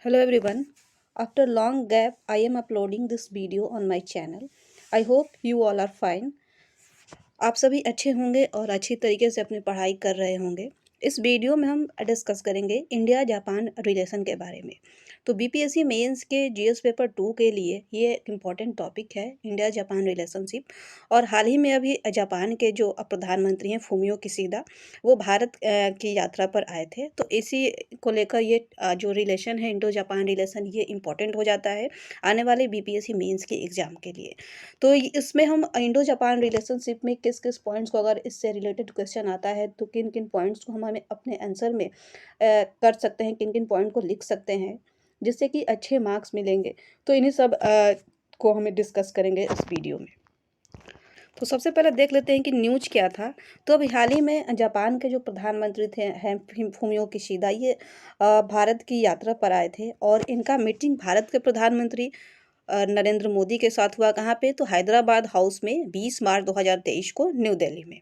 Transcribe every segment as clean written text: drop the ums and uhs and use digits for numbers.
Hello everyone. After long gap, I am uploading this video on my channel. I hope you all are fine. आप सभी अच्छे होंगे और अच्छी तरीके से अपनी पढ़ाई कर रहे होंगे। इस वीडियो में हम डिस्कस करेंगे इंडिया जापान रिलेशन के बारे में। तो बीपीएससी मेंस के जीएस पेपर 2 के लिए ये एक इम्पॉर्टेंट टॉपिक है, इंडिया जापान रिलेशनशिप। और हाल ही में अभी जापान के जो प्रधानमंत्री हैं फूमियो किशिदा, वो भारत की यात्रा पर आए थे। तो इसी को लेकर ये जो रिलेशन है, इंडो जापान रिलेशन, ये इम्पॉर्टेंट हो जाता है आने वाले बीपीएससी मेंस के एग्ज़ाम के लिए। तो इसमें हम इंडो जापान रिलेशनशिप में किस किस पॉइंट्स को, अगर इससे रिलेटेड क्वेश्चन आता है तो किन किन पॉइंट्स को हम हमें अपने आंसर में कर सकते हैं, किन किन पॉइंट को लिख सकते हैं जिससे कि अच्छे मार्क्स मिलेंगे। तो इन्हीं सब को हमें डिस्कस करेंगे इस वीडियो में। तो सबसे पहले देख लेते हैं कि न्यूज क्या था। तो अभी हाल ही में जापान के जो प्रधानमंत्री थे फूमियो किशिदा, ये भारत की यात्रा पर आए थे और इनका मीटिंग भारत के प्रधानमंत्री नरेंद्र मोदी के साथ हुआ। कहाँ पे? तो हैदराबाद हाउस में 20 मार्च 2023 को न्यू दिल्ली में।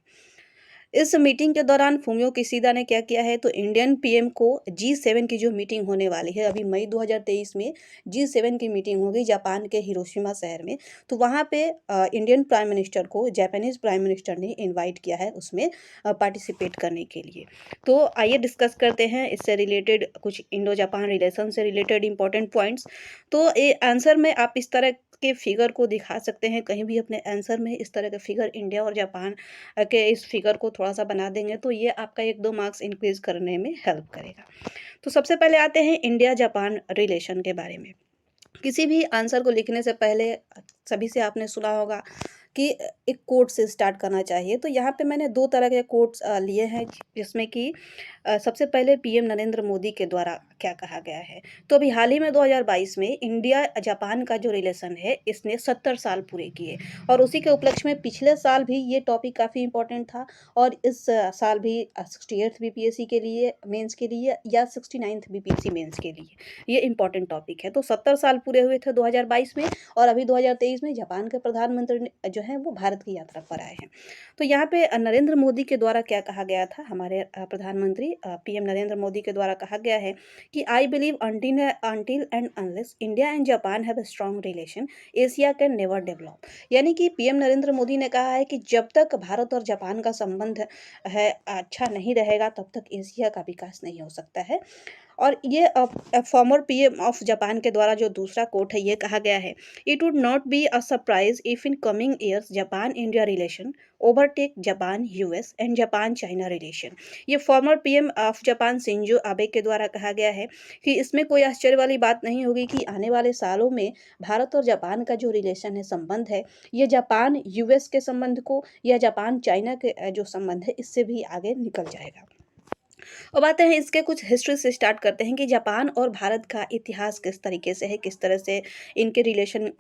इस मीटिंग के दौरान फूमियो किशिदा ने क्या किया है, तो इंडियन पीएम को G7 की जो मीटिंग होने वाली है अभी मई 2023 में, G7 की मीटिंग होगी जापान के हिरोशिमा शहर में। तो वहाँ पे इंडियन प्राइम मिनिस्टर को जापानीज प्राइम मिनिस्टर ने इनवाइट किया है उसमें पार्टिसिपेट करने के लिए। तो आइए डिस्कस करते हैं इससे रिलेटेड कुछ इंडो जापान रिलेशन से रिलेटेड इंपॉर्टेंट पॉइंट्स। तो ये आंसर में आप इस तरह के फिगर को दिखा सकते हैं, कहीं भी अपने आंसर में इस तरह के फिगर इंडिया और जापान के इस फिगर को थोड़ा सा बना देंगे तो ये आपका 1-2 मार्क्स इंक्रीज करने में हेल्प करेगा। तो सबसे पहले आते हैं इंडिया जापान रिलेशन के बारे में। किसी भी आंसर को लिखने से पहले सभी से आपने सुना होगा कि एक कोट से स्टार्ट करना चाहिए। तो यहाँ पे मैंने 2 तरह के कोट्स लिए हैं जिसमें कि सबसे पहले पीएम नरेंद्र मोदी के द्वारा क्या कहा गया है। तो अभी हाल ही में 2022 में इंडिया जापान का जो रिलेशन है इसने 70 साल पूरे किए और उसी के उपलक्ष्य में पिछले साल भी ये टॉपिक काफ़ी इम्पोर्टेंट था और इस साल भी 68th बीपीएससी के लिए मेंस के लिए या 69th बीपीएससी मेंस के लिए ये इम्पोर्टेंट टॉपिक है। तो 70 साल पूरे हुए थे 2022 में और अभी 2023 में जापान के प्रधानमंत्री जो है वो भारत की यात्रा पर आए हैं। तो यहाँ पे नरेंद्र मोदी के द्वारा क्या कहा गया था, हमारे प्रधानमंत्री पीएम नरेंद्र मोदी के द्वारा कहा गया है कि I believe until and unless India and Japan have a strong relation Asia can never develop. यानी कि पीएम नरेंद्र मोदी ने कहा है कि जब तक भारत और जापान का संबंध है अच्छा नहीं रहेगा तब तक एशिया का विकास नहीं हो सकता है। और ये फॉर्मर पीएम ऑफ जापान के द्वारा जो दूसरा कोट है ये कहा गया है, it would not be a surprise if in coming years Japan India relation overtake Japan US and Japan China relation. ये former PM of Japan Shinzo Abe के द्वारा कहा गया है कि इसमें कोई आश्चर्य वाली बात नहीं होगी कि आने वाले सालों में भारत और जापान का जो रिलेशन है, संबंध है, ये जापान यूएस के संबंध को या जापान चाइना के जो संबंध है इससे भी आगे निकल जाएगा। अब आते हैं इसके कुछ हिस्ट्री से स्टार्ट करते हैं कि जापान और भारत का इतिहास किस तरीके से है, किस तरह से इनके रिलेशन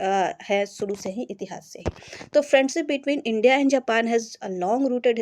है शुरू से ही, इतिहास से ही। तो friendship between India and Japan has a long rooted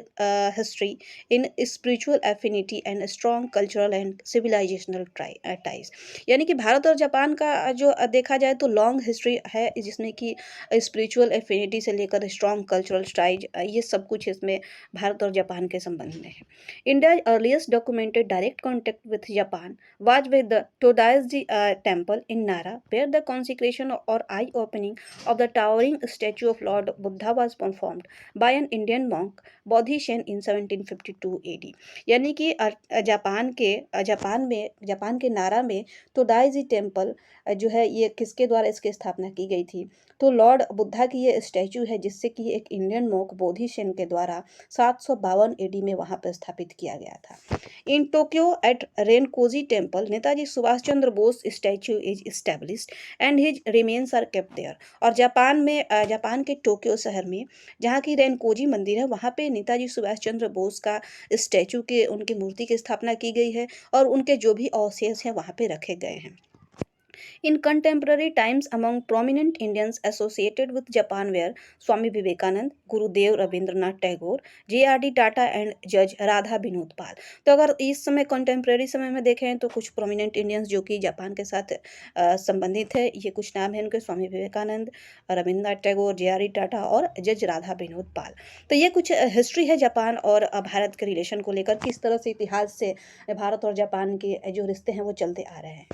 history in spiritual affinity and strong cultural and civilisational ties. यानी कि भारत और जापान का जो देखा जाए तो लॉन्ग हिस्ट्री है जिसमें कि स्पिरिचुअल एफिनिटी से लेकर स्ट्रॉन्ग कल्चरल टाइज, ये सब कुछ इसमें भारत और जापान के संबंध में है। India's earliest documented direct contact with Japan was with the Todaiji temple in Nara, where the consecration or eye-opening of the towering statue of Lord Buddha was performed by an Indian monk Bodhishen in 1752 AD। यानी कि Japan के नारा में तोदाईजी temple जो है ये किसके द्वारा इसकी स्थापना की गई थी, तो लॉर्ड बुद्धा की ये स्टैचू है जिससे कि एक इंडियन मोक बोधिसेन के द्वारा 752 एडी में वहाँ पर स्थापित किया गया था। In Tokyo at Renkoji temple Netaji Subhash Chandra Bose statue is established and his remains are kept there. और जापान के टोक्यो शहर में जहाँ की रेनकोजी मंदिर है वहाँ पे नेताजी सुभाष चंद्र बोस का स्टैचू के उनकी मूर्ति की स्थापना की गई है और उनके जो भी अवशेष हैं वहाँ पे रखे गए हैं। In contemporary times, among prominent Indians associated with Japan were Swami Vivekanand, Gurudev Rabindranath Tagore, J.R.D. Tata and Judge Radha Binod Pal. तो अगर इस समय कंटेम्प्रेरी समय में देखें तो कुछ प्रोमिनेंट इंडियंस जो कि जापान के साथ संबंधित है, ये कुछ नाम हैं उनके: स्वामी विवेकानंद, रविन्द्रनाथ टैगोर, J.R.D. टाटा और जज राधा विनोद पाल। तो ये कुछ हिस्ट्री है जापान और भारत के रिलेशन को लेकर, किस तरह से इतिहास से भारत और जापान के जो रिश्ते हैं वो चलते आ रहे हैं।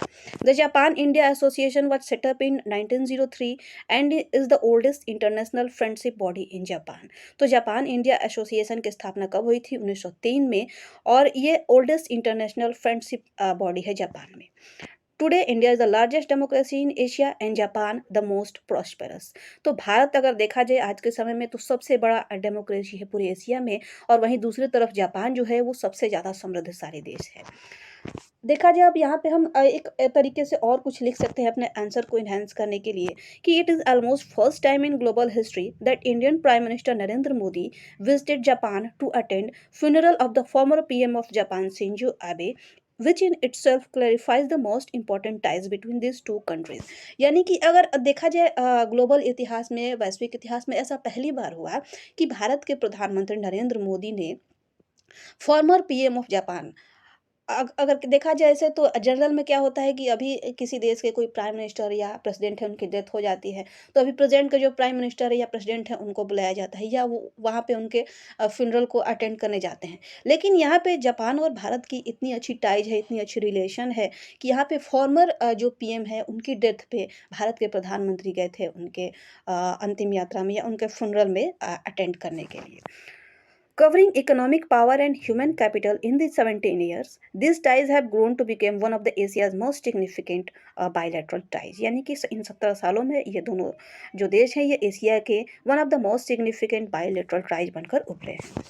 The Japan India Association was set up in 1903 and is the oldest international friendship body in Japan. तो जापान इंडिया एसोसिएशन की स्थापना कब हुई थी? 1903 में, और ये ओल्डेस्ट इंटरनेशनल फ्रेंडशिप बॉडी है जापान में। Today India is the largest democracy in Asia and Japan the most prosperous. तो भारत अगर देखा जाए आज के समय में तो सबसे बड़ा डेमोक्रेसी है पूरे एशिया में, और वहीं दूसरी तरफ जापान जो है वो सबसे ज़्यादा समृद्धशाली देश है। देखा जाए अब यहाँ पे हम एक तरीके से और कुछ लिख सकते हैं अपने आंसर को इन्हेंस करने के लिए कि it is almost first time in global history that Indian prime minister Narendra Modi visited Japan to attend funeral of the former PM of Japan Shinzo Abe, which in itself clarifies the most important ties between these two countries। यानी कि अगर देखा जाए global इतिहास में, वैश्विक इतिहास में ऐसा पहली बार हुआ कि भारत के प्रधानमंत्री नरेंद्र मोदी ने फॉर्मर पीएम ऑफ जापान, अगर देखा जाए ऐसे तो जनरल में क्या होता है कि अभी किसी देश के कोई प्राइम मिनिस्टर या प्रेसिडेंट है, उनकी डेथ हो जाती है, तो अभी प्रेजेंट के जो प्राइम मिनिस्टर है या प्रेसिडेंट है उनको बुलाया जाता है या वो वहाँ पे उनके फ्यूनरल को अटेंड करने जाते हैं। लेकिन यहाँ पे जापान और भारत की इतनी अच्छी टाइज है, इतनी अच्छी रिलेशन है कि यहाँ पे फॉर्मर जो पीएम है उनकी डेथ पे भारत के प्रधानमंत्री गए थे उनके अंतिम यात्रा में या उनके फ्यूनरल में अटेंड करने के लिए। Covering economic power and human capital in the 17 years, these ties have grown to become one of the Asia's most significant bilateral ties। यानी कि इन 17 सालों में ये दोनों जो देश हैं ये एशिया के one of the most significant bilateral ties बनकर उभरे हैं।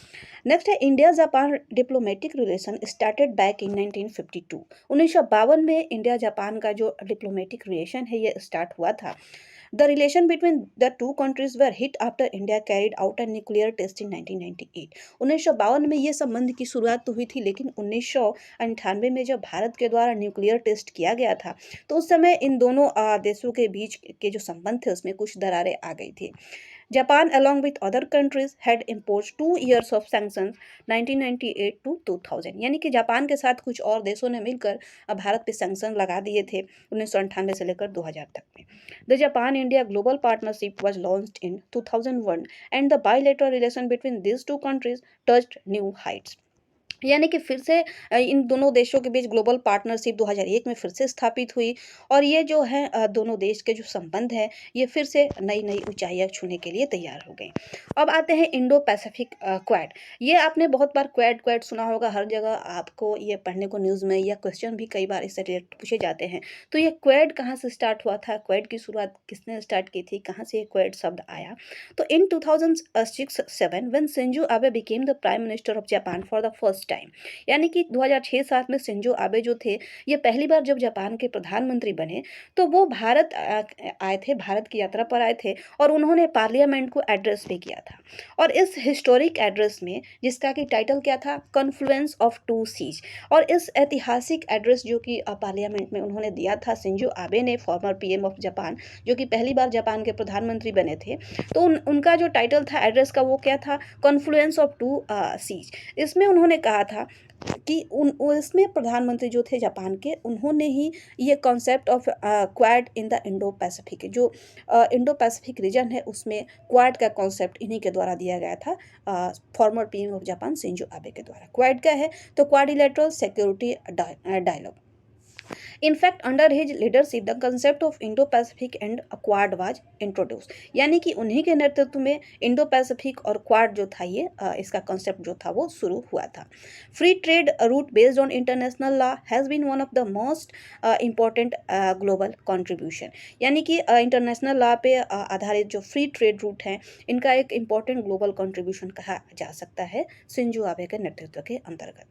नेक्स्ट है India Japan diplomatic relation started back in 1952। 1952 में इंडिया जापान का जो डिप्लोमेटिक रिलेशन है ये स्टार्ट हुआ था। The relation between the two countries were hit after India carried out a nuclear test in 1998। 1952 में ये संबंध की शुरुआत तो हुई थी, लेकिन 1998 में जब भारत के द्वारा न्यूक्लियर टेस्ट किया गया था तो उस समय इन दोनों देशों के बीच के जो संबंध थे उसमें कुछ दरारें आ गई थी। Japan, along with other countries, had imposed 2 years of sanctions 1998 to 2000। यानी कि जापान के साथ कुछ और देशों ने मिलकर भारत पे सैंक्शन लगा दिए थे 1998 से लेकर 2000 तक में। The Japan-India Global Partnership was launched in 2001 and the bilateral relation between these two countries touched new heights। यानी कि फिर से इन दोनों देशों के बीच ग्लोबल पार्टनरशिप 2001 में फिर से स्थापित हुई, और ये जो है दोनों देश के जो संबंध हैं ये फिर से नई नई ऊंचाइयां छूने के लिए तैयार हो गए। अब आते हैं इंडो पैसिफिक क्वाड। ये आपने बहुत बार क्वाड क्वाड सुना होगा, हर जगह आपको ये पढ़ने को न्यूज़ में या क्वेश्चन भी कई बार इससे रिलेटेड पूछे जाते हैं। तो ये क्वाड कहाँ से स्टार्ट हुआ था, क्वाड की शुरुआत किसने स्टार्ट की थी, कहाँ से ये क्वाड शब्द आया? तो इन 2006-7 when Shinzo Abe became the prime minister of Japan for the first time, यानी कि 2006-7 में शिंजो आबे जो थे ये पहली बार जब जापान के प्रधानमंत्री बने तो वो भारत आए थे, भारत की यात्रा पर आए थे और उन्होंने पार्लियामेंट को एड्रेस भी किया था। और इस हिस्टोरिक एड्रेस में जिसका कि टाइटल क्या था, कॉन्फ्लुएंस ऑफ टू सीज, और इस ऐतिहासिक एड्रेस जो कि पार्लियामेंट में उन्होंने दिया था शिंजो आबे ने, फॉर्मर पीएम ऑफ जापान जो कि पहली बार जापान के प्रधानमंत्री बने थे, तो उनका जो टाइटल था एड्रेस का वो क्या था, कॉन्फ्लुएंस ऑफ टू सीज। इसमें उन्होंने कहा था कि इसमें प्रधानमंत्री जो थे जापान के उन्होंने ही ये concept of quad in the Indo Pacific, जो इंडो पैसिफिक रीजन है उसमें क्वाड का कॉन्सेप्ट इन्हीं के द्वारा दिया गया था, former PM of Japan Shinzo Abe के द्वारा। क्वाड क्या है, तो quadrilateral security dialogue. In fact, under his leadership, the concept of Indo-Pacific and Quad was introduced। यानी कि उन्हीं के नेतृत्व में इंडो पैसिफिक और क्वाड जो था ये इसका कॉन्सेप्ट जो था वो शुरू हुआ था। Free trade route based on international law has been one of the most important global contribution. यानी कि इंटरनेशनल लॉ पे आधारित जो फ्री ट्रेड रूट हैं इनका एक इम्पॉर्टेंट ग्लोबल कंट्रीब्यूशन कहा जा सकता है शिंजो आबे के नेतृत्व के अंतर्गत।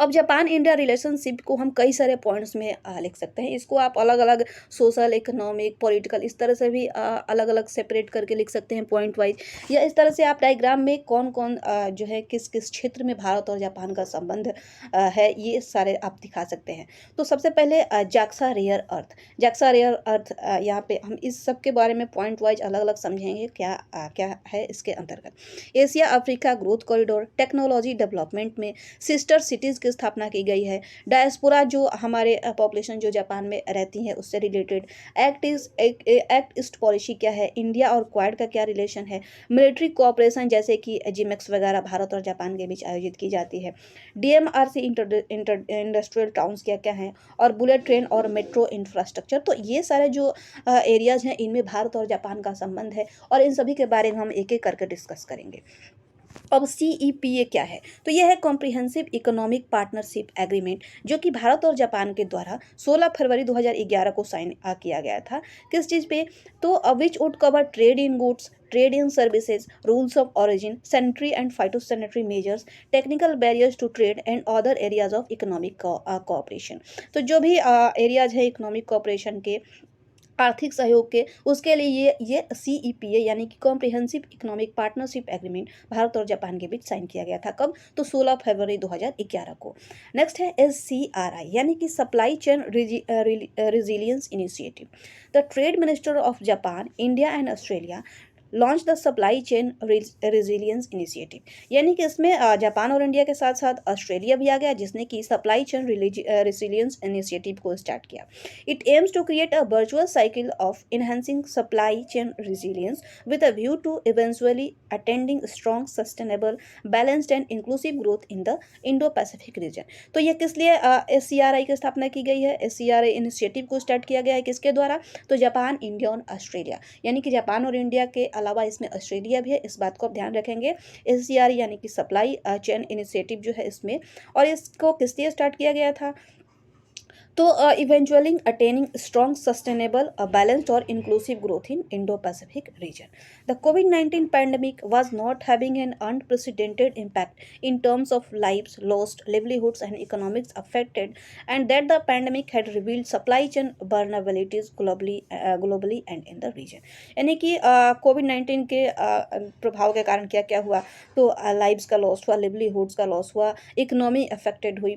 अब जापान इंडिया रिलेशनशिप को हम कई सारे पॉइंट्स में लिख सकते हैं। इसको आप अलग अलग सोशल, इकोनॉमिक, पॉलिटिकल इस तरह से भी अलग अलग सेपरेट करके लिख सकते हैं पॉइंट वाइज, या इस तरह से आप डायग्राम में कौन कौन जो है किस किस क्षेत्र में भारत और जापान का संबंध है, ये सारे आप दिखा सकते हैं। तो सबसे पहले JAXA rare earth. JAXA rare earth, यहाँ पे हम इस सब के बारे में पॉइंट वाइज अलग अलग समझेंगे क्या क्या है इसके अंतर्गत। Asia Africa growth corridor, technology development में सिस्टर सिटीज़ की स्थापना की गई है। डायस्पोरा जो हमारे पॉपुलेशन जो जापान में रहती है उससे रिलेटेड। एक्ट ईस्ट पॉलिसी क्या है, इंडिया और क्वाड का क्या रिलेशन है। मिलिट्री कोऑपरेशन जैसे कि जिमेक्स वगैरह भारत और जापान के बीच आयोजित की जाती है। डीएमआरसी इंडस्ट्रियल टाउन्स क्या क्या हैं, और बुलेट ट्रेन और मेट्रो इंफ्रास्ट्रक्चर। तो ये सारे जो एरियाज हैं इनमें भारत और जापान का संबंध है, और इन सभी के बारे में हम एक एक करके डिस्कस करेंगे। अब CEPA क्या है, तो यह है कॉम्प्रिहेंसिव इकोनॉमिक पार्टनरशिप एग्रीमेंट, जो कि भारत और जापान के द्वारा 16 फरवरी 2011 को साइन किया गया था। किस चीज़ पे, तो which would cover trade in goods, trade in services, rules of origin, sanitary and phytosanitary measures, technical barriers to trade and other areas of economic cooperation. तो जो भी एरियाज है इकोनॉमिक कोऑपरेशन के, आर्थिक सहयोग के, उसके लिए ये CEPA यानी कि comprehensive economic partnership agreement Bharat और जापान के बीच साइन किया गया था। कब, तो 16 फरवरी 2011 को। नेक्स्ट है SCRI यानी कि supply chain resilience initiative. The trade minister of Japan, India and Australia launch the supply chain resilience initiative, यानी कि इसमें जापान और इंडिया के साथ साथ ऑस्ट्रेलिया भी आ गया, जिसने कि सप्लाई चेन रेजिलियंस इनिशिएटिव को स्टार्ट किया। It aims to create a virtual cycle of enhancing supply chain resilience with a view to eventually attending strong, sustainable, balanced and inclusive growth in the Indo Pacific region. तो ये किस लिए SCRI की स्थापना की गई है, SCRI इनिशिएटिव को स्टार्ट किया गया है किसके द्वारा, तो जापान, इंडिया और ऑस्ट्रेलिया, यानी कि जापान और इंडिया के अलावा इसमें ऑस्ट्रेलिया भी है, इस बात को आप ध्यान रखेंगे। SCRI यानी कि सप्लाई चेन इनिशिएटिव जो है इसमें, और इसको किस लिए स्टार्ट किया गया था, तो eventually attaining strong, sustainable, balanced और inclusive growth in Indo Pacific region. The COVID-19 pandemic was not having an unprecedented impact in terms of lives lost, livelihoods and economics affected, and that the pandemic had revealed supply chain vulnerabilities globally and in the region। यानी कि COVID-19 के प्रभाव के कारण क्या क्या हुआ, तो लाइव्स का लॉस हुआ, लिवलीहुड्स का लॉस हुआ, इकोनॉमी अफेक्टेड हुई।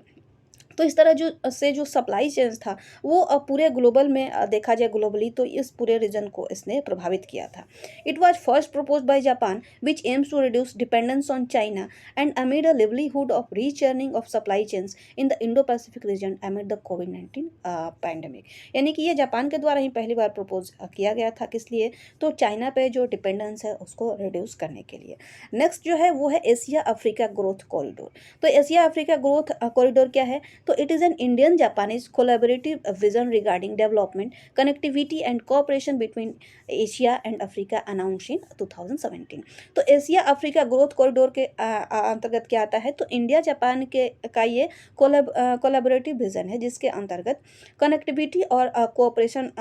तो इस तरह जो सप्लाई चेन्स था वो पूरे ग्लोबल में देखा जाए ग्लोबली, तो इस पूरे रीजन को इसने प्रभावित किया था। It was first propose by Japan which aims to reduce dependence on China and amid a livelihood of rechurning of supply chains in the Indo Pacific region amid the COVID-19 pandemic. यानी कि ये Japan के द्वारा ही पहली बार propose किया गया था, किस लिए, तो चाइना पे जो डिपेंडेंस है उसको रिड्यूस करने के लिए। नेक्स्ट जो है वो है एशिया अफ्रीका ग्रोथ कॉरिडोर। तो एशिया अफ्रीका ग्रोथ कॉरिडोर क्या है, तो it is an Indian Japanese collaborative vision regarding development, connectivity and cooperation between Asia and Africa announced in 2017। तो एशिया अफ्रीका ग्रोथ कॉरिडोर के अंतर्गत क्या आता है, तो इंडिया जापान के का ये कोलैबोरेटिव विजन है, जिसके अंतर्गत कनेक्टिविटी और कोऑपरेशन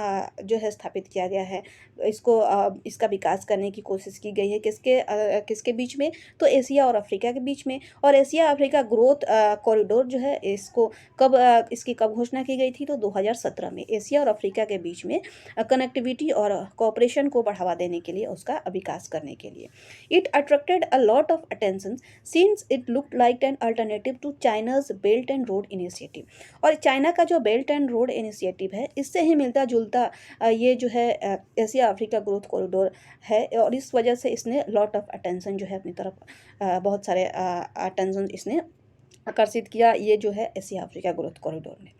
जो है स्थापित किया गया है। इसको इसका विकास करने की कोशिश की गई है किसके बीच में, तो एशिया और अफ्रीका के बीच में। और एशिया अफ्रीका ग्रोथ कॉरिडोर जो है इसको इसकी कब घोषणा की गई थी, तो 2017 में एशिया और अफ्रीका के बीच में कनेक्टिविटी और कोऑपरेशन को बढ़ावा देने के लिए, उसका विकास करने के लिए। It attracted a lot of attention since it looked like an alternative to China's belt and road initiative. और चाइना का जो बेल्ट एंड रोड इनिशिएटिव है इससे ही मिलता जुलता ये जो है एशिया अफ्रीका ग्रोथ कॉरिडोर है, और इस वजह से इसने लॉट ऑफ अटेंशन जो है अपनी तरफ बहुत सारे अटेंशन इसने आकर्षित किया, ये जो है एशिया अफ्रीका ग्रोथ कॉरिडोर ने।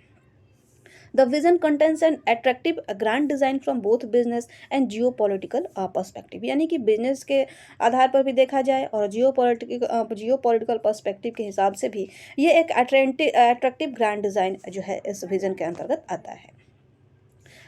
The vision contains an attractive grand design from both business and Jio political perspective, यानी कि बिजनेस के आधार पर भी देखा जाए और जियो पॉलिटिकल पर्सपेक्टिव के हिसाब से भी ये एक अट्रैक्टिव ग्रांड डिजाइन जो है इस विजन के अंतर्गत आता है।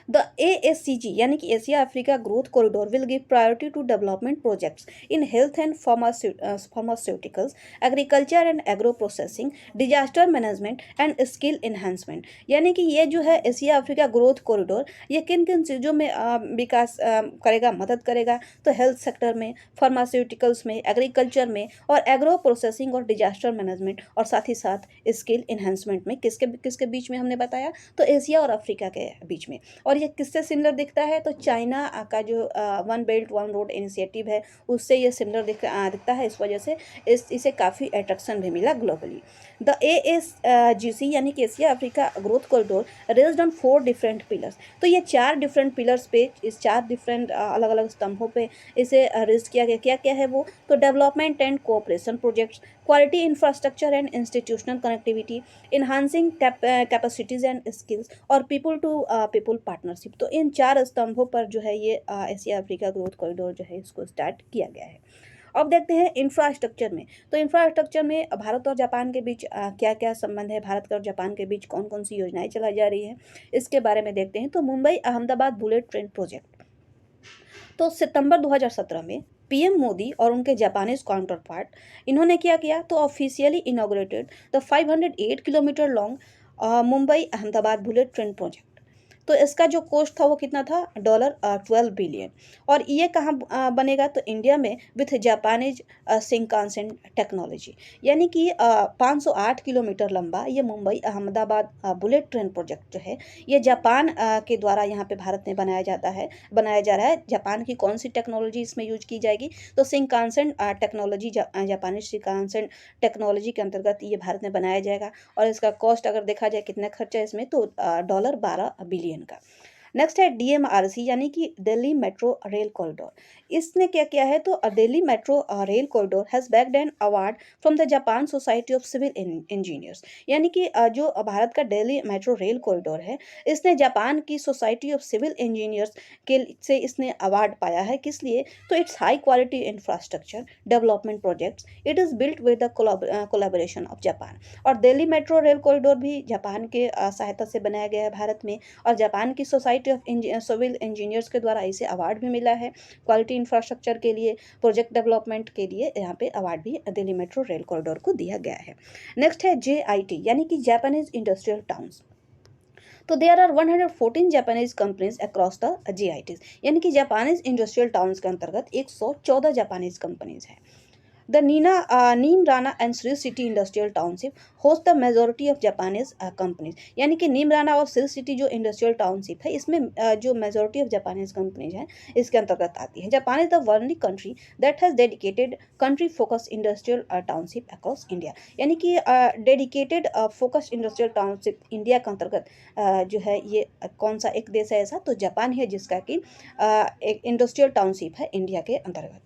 द ASCG यानी कि Asia Africa growth corridor will give priority to development projects in health and pharmaceuticals, agriculture and agro processing, disaster management and skill enhancement. यानी कि ये जो है एशिया अफ्रीका ग्रोथ कॉरिडोर ये किन किन चीज़ों में विकास करेगा, मदद करेगा, तो हेल्थ सेक्टर में, फार्मास्यूटिकल्स में, एग्रीकल्चर में और एग्रो प्रोसेसिंग और डिजास्टर मैनेजमेंट और साथ ही साथ स्किल इन्हांसमेंट में। किसके किसके बीच में हमने बताया, तो एशिया और अफ्रीका के बीच में। और ये किससे सिमिलर दिखता है, तो चाइना का जो one belt one road initiative है उससे ये सिमिलर दिखता है। इस वजह से इसे काफ़ी अट्रैक्शन भी मिला ग्लोबली। द ASGC यानी कि Asia Africa growth corridor raised on 4 different pillars. तो ये 4 डिफरेंट पिलर्स पे, इस 4 डिफरेंट अलग अलग स्तंभों पे इसे रेज किया गया। क्या क्या है वो, तो development and cooperation projects, quality infrastructure and institutional connectivity, enhancing capacities and skills और पीपल टू पीपल पार्टनरशिप। तो इन 4 स्तंभों पर जो है ये एशिया अफ्रीका ग्रोथ कॉरिडोर जो है इसको स्टार्ट किया गया है। अब देखते हैं इंफ्रास्ट्रक्चर में। तो इंफ्रास्ट्रक्चर में भारत और जापान के बीच क्या क्या संबंध है, भारत और जापान के बीच कौन कौन सी योजनाएं चलाई जा रही है, इसके बारे में देखते हैं। तो Mumbai Ahmedabad bullet train project, तो सितंबर 2017 में पीएम मोदी और उनके जापानीज काउंटर पार्ट इन्होंने क्या किया, तो officially inaugurated the 508 kilometre long Mumbai Ahmedabad bullet train project. तो इसका जो कॉस्ट था वो कितना था, $12 बिलियन। और ये कहाँ बनेगा, तो इंडिया में विथ जापानीज शिंकानसेन टेक्नोलॉजी। यानी कि 508 किलोमीटर लंबा ये Mumbai Ahmedabad bullet train project जो है ये जापान के द्वारा यहाँ पे भारत में बनाया जा रहा है। जापान की कौन सी टेक्नोलॉजी इसमें यूज की जाएगी, तो शिंकानसेन टेक्नोलॉजी, जापानी शिंकानसेन टेक्नोलॉजी के अंतर्गत ये भारत में बनाया जाएगा। और इसका कॉस्ट अगर देखा जाए कितना खर्चा है इसमें, तो $12 बिलियन का। नेक्स्ट है DMRC यानी कि दिल्ली मेट्रो रेल कॉरिडोर। इसने क्या किया है, तो Delhi metro rail corridor has bagged an award from the Japan society of civil engineers. यानी कि जो भारत का दिल्ली मेट्रो रेल कॉरिडोर है इसने जापान की सोसाइटी ऑफ सिविल इंजीनियर्स के से इसने अवार्ड पाया है। किस लिए, तो it's high quality infrastructure development projects, it is built with the collaboration of Japan. और दिल्ली मेट्रो रेल कॉरिडोर भी जापान के सहायता से बनाया गया है भारत में, और जापान की सोसाइटी ऑफ सिविल इंजीनियर्स के द्वारा इसे अवार्ड भी मिला है क्वालिटी इंफ्रास्ट्रक्चर के लिए, प्रोजेक्ट डेवलपमेंट के लिए। यहाँ पे अवार्ड भी दिल्ली मेट्रो रेल कॉरिडोर को दिया गया है। नेक्स्ट है JIT यानी कि जापानीज इंडस्ट्रियल टाउन्स। तो there are 114 Japanese companies across the JITs। यानी कि जापानीज इंडस्ट्रियल टाउन्स के अंतर्गत 114 जापानीज कंपनीज हैं। The Neem Rana and Sri City Industrial Township host the majority of Japanese companies। यानी कि नीम राना और श्री सिटी जो इंडस्ट्रियल टाउनशिप है इसमें जो मेजोरिटी ऑफ जापानीज कंपनीज हैं इसके अंतर्गत आती है। Japan is the only country that has dedicated country focus industrial township across India. यानी कि dedicated focus industrial township India के अंतर्गत जो है ये कौन सा एक देश है ऐसा, तो जापान है जिसका कि एक इंडस्ट्रियल टाउनशिप है इंडिया के अंतर्गत।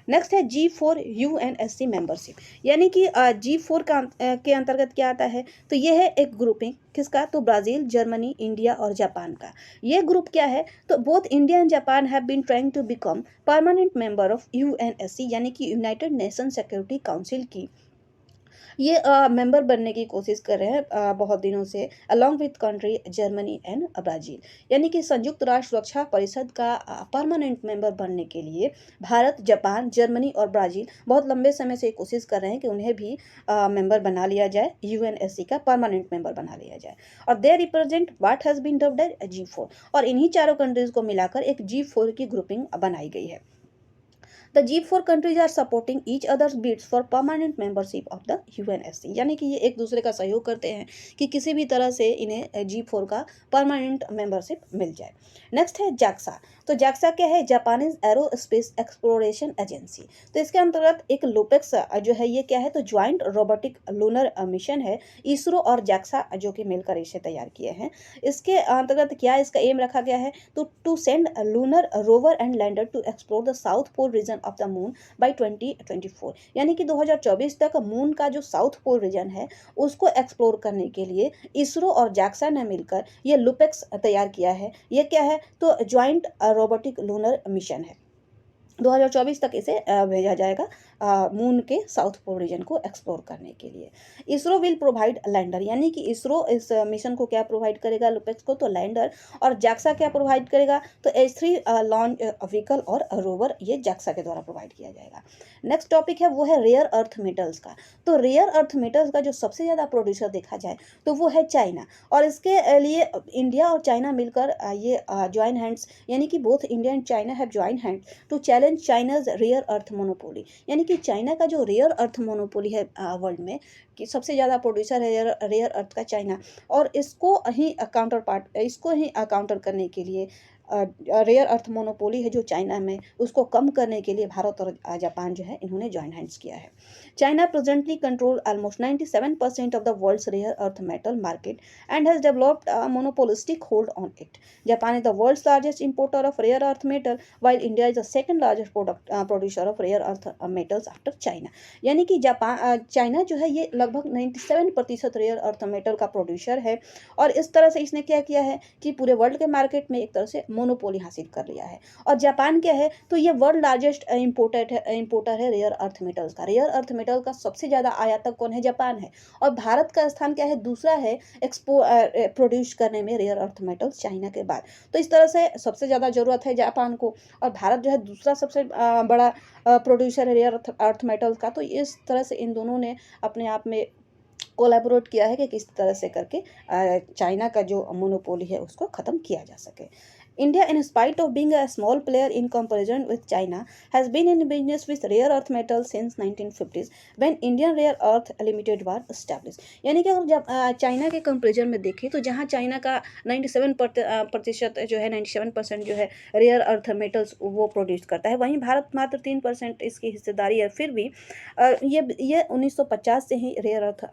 नेक्स्ट है G4 UNSC मेंबरशिप। यानी कि G4 के अंतर्गत क्या आता है, तो ये है एक ग्रुपिंग किसका, तो ब्राज़ील, जर्मनी, इंडिया और जापान का। ये ग्रुप क्या है, तो both India and Japan have been trying to become permanent member of UNSC यानी कि यूनाइटेड नेशन सिक्योरिटी काउंसिल की ये मेंबर बनने की कोशिश कर रहे हैं बहुत दिनों से, along with country Germany and Brazil. यानी कि संयुक्त राष्ट्र सुरक्षा परिषद का परमानेंट मेंबर बनने के लिए भारत, जापान, जर्मनी और ब्राज़ील बहुत लंबे समय से कोशिश कर रहे हैं कि उन्हें भी मेंबर बना लिया जाए, UNSC का परमानेंट मेंबर बना लिया जाए। और they represent what has been dubbed as G4। और इन्हीं चारों कंट्रीज़ को मिलाकर एक G4 की ग्रुपिंग बनाई गई है। The G4 countries are supporting each other's bids for permanent membership of the UNSC। यानी कि ये एक दूसरे का सहयोग करते हैं कि किसी भी तरह से इन्हें G4 का परमानेंट मेंबरशिप मिल जाए। नेक्स्ट है JAXA। तो JAXA क्या है, जापानीज एरोस्पेस एक्सप्लोरेशन एजेंसी। तो इसके अंतर्गत एक लोपेक्स जो है ये क्या है, तो ज्वाइंट रोबोटिक लूनर मिशन है, इसरो और JAXA जो कि मिलकर इसे तैयार किए हैं। इसके अंतर्गत क्या इसका एम रखा गया है, तो to send lunar rover and lander to explore the south pole region of the moon by 2024। यानी कि 2024 तक मून का जो साउथ पोल रीजन है उसको एक्सप्लोर करने के लिए इसरो और JAXA ने मिलकर ये लुपेक्स तैयार किया है। ये क्या है, तो ज्वाइंट रोबोटिक लूनर मिशन है। 2024 तक इसे भेजा जाएगा मून के साउथ पोल रीजन को एक्सप्लोर करने के लिए। इसरो विल प्रोवाइड लैंडर, यानी कि इसरो इस मिशन को क्या प्रोवाइड करेगा, लुपेक्स को, तो लैंडर। और जैक्सा क्या प्रोवाइड करेगा, तो H3 लॉन्च व्हीकल और रोवर, ये जैक्सा के द्वारा प्रोवाइड किया जाएगा। नेक्स्ट टॉपिक है वो है रेयर अर्थ मेटल्स का। तो रेयर अर्थ मेटल्स का जो सबसे ज़्यादा प्रोड्यूसर देखा जाए तो वो है चाइना, और इसके लिए इंडिया और चाइना मिलकर ये ज्वाइन हैंड्स, यानी कि both India and China have join hands to challenge China's rare earth monopoly. यानी कि चाइना का जो रेयर अर्थ मोनोपोली है वर्ल्ड में, कि सबसे ज़्यादा प्रोड्यूसर है रेयर अर्थ का चाइना, और इसको ही काउंटर करने के लिए रेयर अर्थ मोनोपोली है जो चाइना में, उसको कम करने के लिए भारत और जापान जो है इन्होंने जॉइन हैंड्स किया है। China presently control almost 97% of the world's rare earth metal market and has developed a monopolistic hold on it. Japan is the world's largest importer of rare earth metal while India is the second largest producer of rare earth metals after China। यानी कि China जो है ये लगभग 97% rare earth metal का producer है, और इस तरह से इसने क्या किया है कि पूरे वर्ल्ड के मार्केट में एक तरह से मोनोपोली हासिल कर लिया है। और जापान क्या है, तो ये वर्ल्ड लार्जेस्ट इंपोर्टर है रेयर अर्थ मेटल्स का। रेयर अर्थ मेटल का सबसे ज़्यादा आयातक कौन है, जापान है। और भारत का स्थान क्या है, दूसरा है प्रोड्यूस करने में रेयर अर्थ मेटल्स चाइना के बाद। तो इस तरह से सबसे ज़्यादा ज़रूरत है जापान को, और भारत जो है दूसरा सबसे बड़ा प्रोड्यूसर है रेयर अर्थ मेटल्स का। तो इस तरह से इन दोनों ने अपने आप में कोलैबोरेट किया है कि किस तरह से करके चाइना का जो मोनोपोली है उसको ख़त्म किया जा सके। India, in spite of being a small player in comparison with China, has been in business with rare earth metals since 1950s when Indian Rare Earth Limited was established। यानी कि अगर जब चाइना के कंपेरिजन में देखें तो जहाँ China का 97% जो है 97% जो है रेयर अर्थ मेटल्स वो प्रोड्यूस करता है, वहीं भारत मात्र 3% इसकी हिस्सेदारी है। फिर भी ये 1950 से ही रेयर अर्थ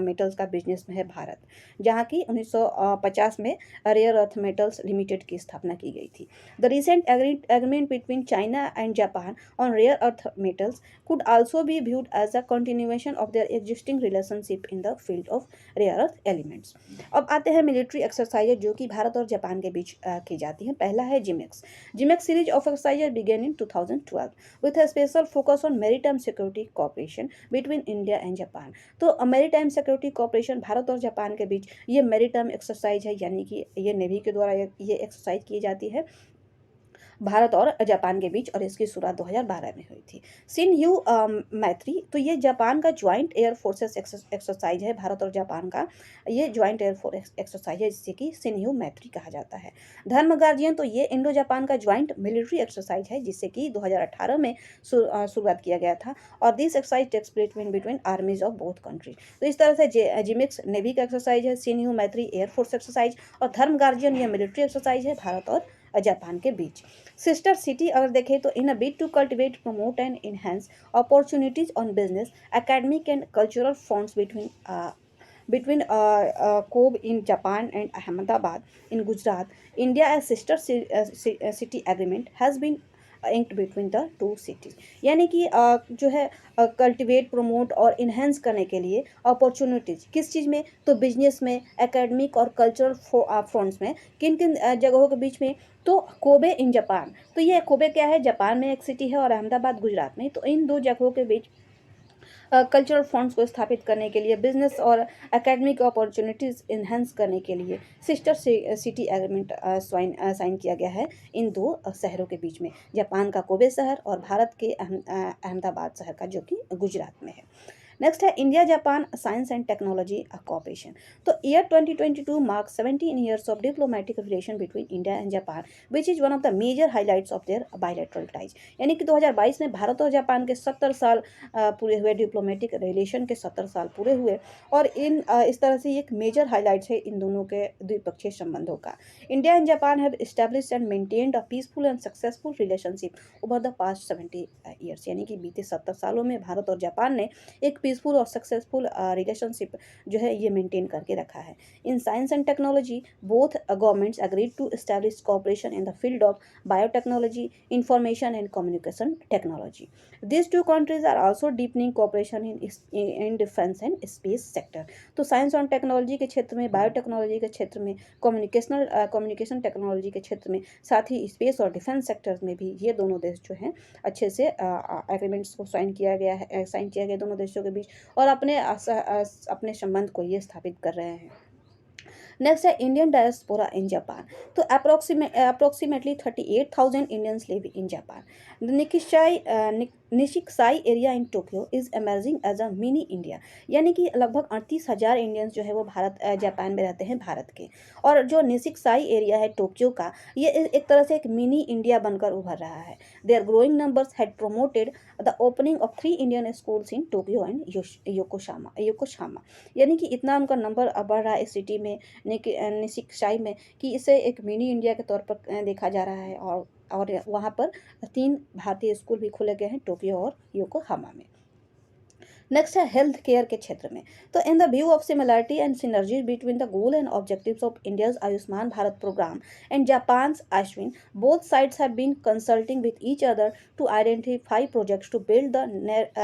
मेटल्स का बिजनेस में है भारत, जहाँ की 1950 में रेयर अर्थ मेटल्स लिमिटेड की स्थापना की गई थी। The recent agreement between China and Japan on rare earth metals could also be viewed as a continuation of their existing relationship in the field of rare earth elements। अब आते हैं military exercise जो कि भारत और Japan के बीच की जाती हैं। पहला है JIMEX. JIMEX series of exercise begin in 2012 with a special focus on maritime security cooperation between India and Japan। तो मैरीटाइम सिक्योरिटी कॉपरेशन भारत और जापान के बीच ये मैरीटाइम एक्सरसाइज है, यानी कि ये नेवी के द्वारा ये एक्सरसाइज की जाती है भारत और जापान के बीच, और इसकी शुरुआत 2012 में हुई थी। सिनह्यू मैत्री, तो ये जापान का ज्वाइंट एयर फोर्सेस एक्सरसाइज है, भारत और जापान का ये ज्वाइंट एयर फोर्स एक्सरसाइज है जिसे कि सिनह्यू मैत्री कहा जाता है। धर्म गार्जियन, तो ये इंडो जापान का ज्वाइंट मिलिट्री एक्सरसाइज है जिसे कि 2018 में शुरुआत किया गया था, और this exercise takes place between armies of both countries. तो इस तरह से जिमिक्स नेवी का एक्सरसाइज है, सिनह्यू मैत्री एयर फोर्स एक्सरसाइज, और धर्म गार्जियन ये मिलिट्री एक्सरसाइज है भारत और जापान के बीच। सिस्टर सिटी अगर देखें तो in a bid to cultivate, promote and enhance opportunities on business, academic and cultural funds between Kobe in Japan and Ahmedabad in Gujarat, India as sister city agreement has been inked between the two cities। यानी कि जो है cultivate, promote और enhance करने के लिए opportunities किस चीज़ में, तो बिजनेस में, एकेडमिक और कल्चरल फ्रंट्स में, किन किन जगहों के बीच में, तो कोबे इन जापान। तो ये कोबे क्या है, जापान में एक सिटी है, और अहमदाबाद गुजरात में। तो इन दो जगहों के बीच कल्चरल फंड्स को स्थापित करने के लिए, बिजनेस और एकेडमिक अपॉर्चुनिटीज़ इन्हेंस करने के लिए सिस्टर सिटी एग्रीमेंट साइन किया गया है इन दो शहरों के बीच में, जापान का कोबे शहर और भारत के अहमदाबाद शहर का, जो कि गुजरात में है। नेक्स्ट है India Japan science and technology cooperation. तो year 2022 marks 17 years of diplomatic relation between India and Japan which is one of the major highlights of their bilateral ties. यानी कि 2022 में भारत और जापान के 70 साल पूरे हुए, डिप्लोमेटिक रिलेशन के 70 साल पूरे हुए, और इस तरह से एक मेजर हाईलाइट्स है इन दोनों के द्विपक्षीय संबंधों का। India and Japan have established and maintained a peaceful and successful relationship over the past 70 years. यानी कि बीते 70 सालों में भारत और जापान ने एक पीसफुल और सक्सेसफुल रिलेशनशिप जो है ये मेंटेन करके रखा है। In science and technology both governments agreed to establish cooperation in the field of biotechnology, information and communication technology. These two countries are also deepening cooperation in defense and space sector। तो science और technology के क्षेत्र में, biotechnology के क्षेत्र में, communication technology के क्षेत्र में, साथ ही स्पेस और डिफेंस सेक्टर्स में भी ये दोनों देश जो हैं अच्छे से एग्रीमेंट्स को साइन किया गया दोनों देशों के बीच, और अपने संबंध को ये स्थापित कर रहे हैं। नेक्स्ट है इंडियन डायस्पोरा इन जापान। तो approximately 38,000 Indians live in Japan. Nishikai area in Tokyo is emerging as a mini India. यानी कि लगभग 38,000 इंडियंस जो है वो जापान में रहते हैं, भारत के। और जो निशिकाई एरिया है टोक्यो का, ये एक तरह से एक मिनी इंडिया बनकर उभर रहा है। Their growing numbers had promoted the opening of 3 Indian schools in Tokyo and Yokohama. यानी कि इतना उनका नंबर बढ़ रहा है इस सिटी में, निशिकाई में, कि इसे एक मिनी इंडिया के तौर पर देखा जा रहा है। और वहाँ पर 3 भारतीय स्कूल भी खुले गए हैं टोक्यो और योकोहामा में। नेक्स्ट है हेल्थ केयर के क्षेत्र में। तो in the view of similarity and synergy between the goal and objectives of India's Ayushman Bharat programme and Japan's Ashwin, both sides have been consulting with each other to identify projects to build the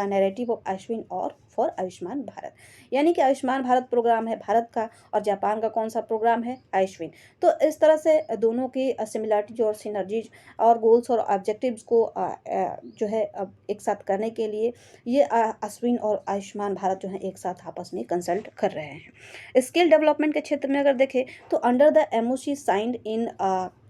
narrative of Ashwin और for Ayushman Bharat. यानी कि Ayushman Bharat programme है भारत का, और Japan का कौन सा programme है, अश्विन। तो इस तरह से दोनों की सिमिलरिटीज और सिनर्जीज और गोल्स और ऑब्जेक्टिव्स को जो है एक साथ करने के लिए ये अश्विन और आयुष्मान भारत जो है एक साथ आपस में कंसल्ट कर रहे हैं। स्किल डेवलपमेंट के क्षेत्र में अगर देखें तो under the MOC signed in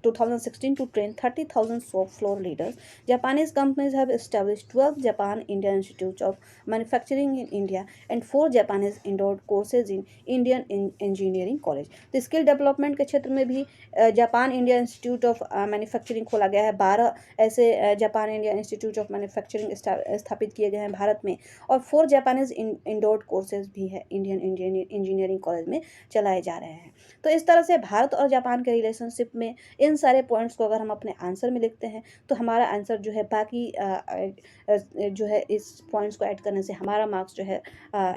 2016 to train 30,000 shop floor leaders, Japanese companies have established 12 Japan India Institutes of Manufacturing in India and 4 Japanese endowed courses in Indian Engineering College। तो skill development के क्षेत्र में भी Japan India institute of manufacturing खोला गया है। 12 ऐसे Japan India institute of manufacturing स्थापित किए गए हैं भारत में, और 4 जापानीज इंडोर्ड कोर्सेज भी है इंडियन इंजीनियरिंग कॉलेज में चलाए जा रहे हैं। तो इस तरह से भारत और जापान के रिलेशनशिप में इन सारे पॉइंट्स को अगर हम अपने आंसर में लिखते हैं तो हमारा आंसर जो है बाकी जो है इस पॉइंट्स को ऐड करने से हमारा मार्क्स जो है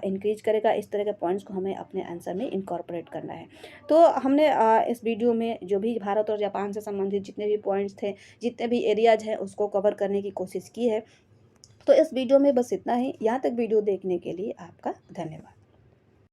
इंक्रीज करेगा। इस तरह के पॉइंट्स को हमें अपने आंसर में इनकॉर्पोरेट करना है। तो हमने इस वीडियो में जो भी भारत और जापान से संबंधित जितने भी पॉइंट्स थे, जितने भी एरियाज हैं, उसको कवर करने की कोशिश की है। तो इस वीडियो में बस इतना ही। यहाँ तक वीडियो देखने के लिए आपका धन्यवाद।